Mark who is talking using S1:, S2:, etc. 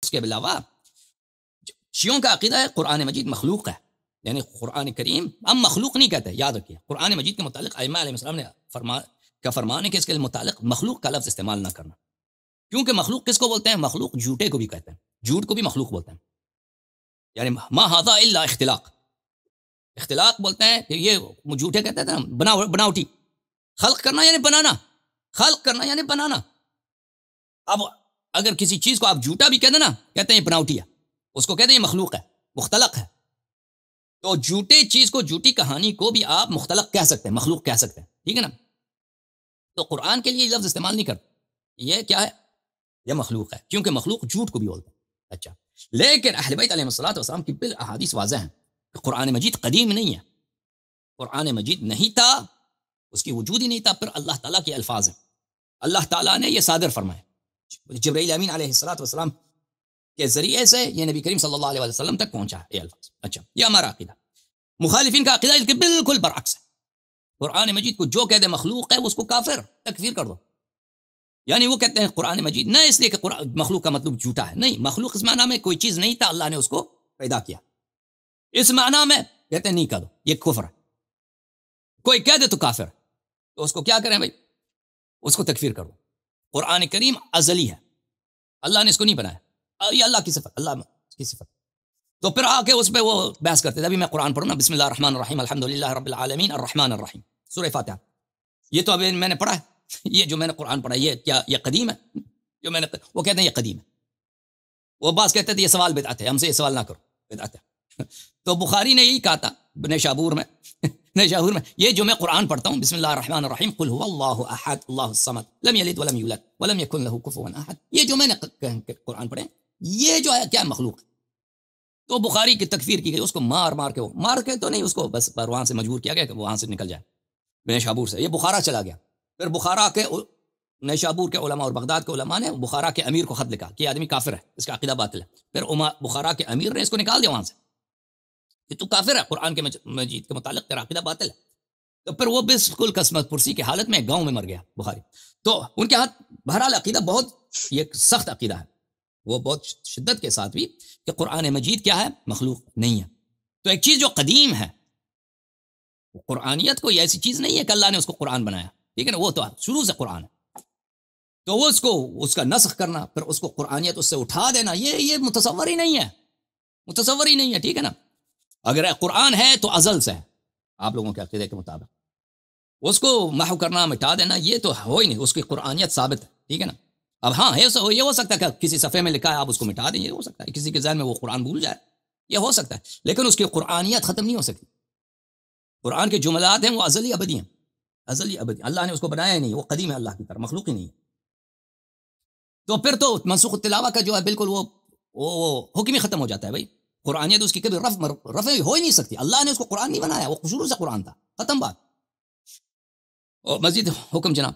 S1: اس کے علاوہ شیعوں کا عقیدہ ہے قرآن مجید مخلوق ہے، یعنی قرآن کریم ہم مخلوق نہیں کہتے، یاد رکھیے قرآن مجید کے متعلق ائمہ علیہ السلام نے فرمان ہے کہ اس کے متعلق مخلوق کا لفظ استعمال نہ کرنا، کیونکہ مخلوق کس کو بولتے ہیں؟ مخلوق جھوٹے کو بھی کہتے ہیں، جھوٹ کو بھی مخلوق بولتے ہیں، یعنی ما ھذا الا اختلاق، اختلاق بولتے ہیں کہ یہ جھوٹے کہتے ہیں بناوٹی، خلق کرنا یعنی بنانا، خلق کرنا یعنی بنانا۔ اب اگر کسی چیز کو آپ جھوٹا بھی کہہ دیں نا، کہتے ہیں یہ بناوٹی ہے، اس کو کہتے ہیں یہ مخلوق ہے، مختلق ہے، تو جھوٹے چیز کو، جھوٹی کہانی کو بھی آپ مختلق کہہ سکتے ہیں، مخلوق کہہ سکتے ہیں، ٹھیک ہے نا؟ تو قرآن کے لیے یہ لفظ استعمال نہیں کرتے، یہ کیا ہے؟ یہ مخلوق ہے، کیونکہ مخلوق جھوٹ کو بھی بولتے ہیں۔ اچھا، لیکن اہل بیت علیہ السلام کی بالاحادیث واضح ہیں کہ قرآن مجید قدیم نہیں ہے، قرآن مجید نہیں تھا، اس کی وجود ہی نہیں تھا، پھر اللہ تعالیٰ کے الفاظ ہیں، اللہ تعالیٰ نے یہ صادر فرمائے، جبرائیل امین علیہ السلام کے ذریعے سے یہ نبی کریم صلی اللہ علیہ وسلم تک پہنچا ہے یہ الفاظ۔ اچھا، یہ ہمارا عقیدہ۔ مخالفین کا عقیدہ کہ بالکل برعکس ہے، قرآن مجید کو جو کہہ دے مخلوق ہے اس کو کافر تکفیر کر دو، یعنی وہ کہتے ہیں قرآن مجید نہ اس لیے کہ مخلوق کا مطلب جھوٹا ہے، نہیں، مخلوق اس معنی میں کوئی چیز نہیں تھا، اللہ نے اس کو پیدا کیا، اس معنی میں کہتے ہیں نہیں کہہ دو، یہ کفر ہے، کوئی کہہ دے تو کافر، تو اس کو کیا کریں بھائی؟ اس کو تکفیر کر دو۔ قرآن کریم ازلی ہے، اللہ نے اس کو نہیں بنایا، یہ اللہ کی صفت، اللہ کی صفت، تو پھر آ کے اس پہ وہ بحث کرتے تھے۔ ابھی میں قرآن پڑھوں نا، بسم اللہ الرحمن الرحیم الحمدللہ رب العالمین الرحمن الرحیم، سورہ فاتحہ، یہ تو ابھی میں نے پڑھا ہے، یہ جو میں نے قرآن پڑھا یہ کیا یہ قدیم ہے؟ جو میں نے وہ کہتے ہیں یہ قدیم ہے، وہ بعض کہتے تھے یہ سوال بدعت ہے، ہم سے یہ سوال نہ کرو، بدعت ہے۔ تو بخاری نے یہی کہا تھا نیشابور میں یہ جو میں قرآن پڑھتا ہوں، بسم اللہ الرحمن الرحیم قل هو اللہ احد اللہ الصمد لم یلد ولم یولد ولم یکن له کفوا احد، یہ جو میں نے قرآن پڑھے یہ جو ہے کیا مخلوق ہے؟ تو بخاری کی تکفیر کی گئی، اس کو مار کے تو نہیں، اس کو بس وہاں سے مجبور کیا گیا کہ وہاں سے نکل جائے نیشابور سے، یہ بخارا چلا گیا، پھر بخارا کے نیشابور کے علماء اور بغداد کے علماء نے بخارا کے امیر کو خط لکھا کہ یہ آدمی کافر ہے، اس کا عقیدہ باطل ہے، پھر بخارا کے امیر نے اس کو نکال دیا وہاں سے کہ تو کافر ہے، قرآن کے مجید کے متعلق تیرا عقیدہ باطل ہے، تو پھر وہ بالکل قسمت پرسی کی حالت میں گاؤں میں مر گیا بخاری۔ تو ان کے ہاتھ بہرحال عقیدہ بہت یہ سخت عقیدہ ہے، وہ بہت شدت کے ساتھ بھی کہ قرآن مجید کیا ہے؟ مخلوق نہیں ہے۔ تو ایک چیز جو قدیم ہے، قرآنیت کوئی ایسی چیز نہیں ہے کہ اللہ نے اس کو قرآن بنایا، ٹھیک ہے نا، وہ تو شروع سے قرآن ہے، تو وہ اس کا نسخ کرنا، پھر اس کو قرآنیت اس سے اٹھا دینا، یہ متصور ہی نہیں ہے، متصور ہی نہیں ہے، ٹھیک ہے نا۔ اگر قرآن ہے تو ازل سے ہے، آپ لوگوں کے عقیدے کے مطابق اس کو محو کرنا، مٹا دینا، یہ تو ہو ہی نہیں، اس کی قرآنیت ثابت ہے، ٹھیک ہے نا۔ اب ہاں یہ ہو سکتا ہے کہ کسی صفحے میں لکھا ہے آپ اس کو مٹا دیں، یہ ہو سکتا ہے، کسی کے ذہن میں وہ قرآن بھول جائے، یہ ہو سکتا ہے، لیکن اس کی قرآنیت ختم نہیں ہو سکتی۔ قرآن کے جملات ہیں وہ ازلی ابدی ہیں، ازلی ابدی، اللہ نے اس کو بنایا ہی نہیں، وہ قدیم ہے اللہ کی طرح، مخلوق ہی نہیں ہے۔ تو پھر تو منسوخ التلاوہ کا جو ہے بالکل وہ حکم ہی ختم ہو جاتا ہے بھائی، قرآنیت اس کی کبھی رفع ہو ہی نہیں سکتی، اللہ نے اس کو قرآن نہیں بنایا، وہ شروع سے قرآن تھا، ختم بات۔ اور مزید حکم جناب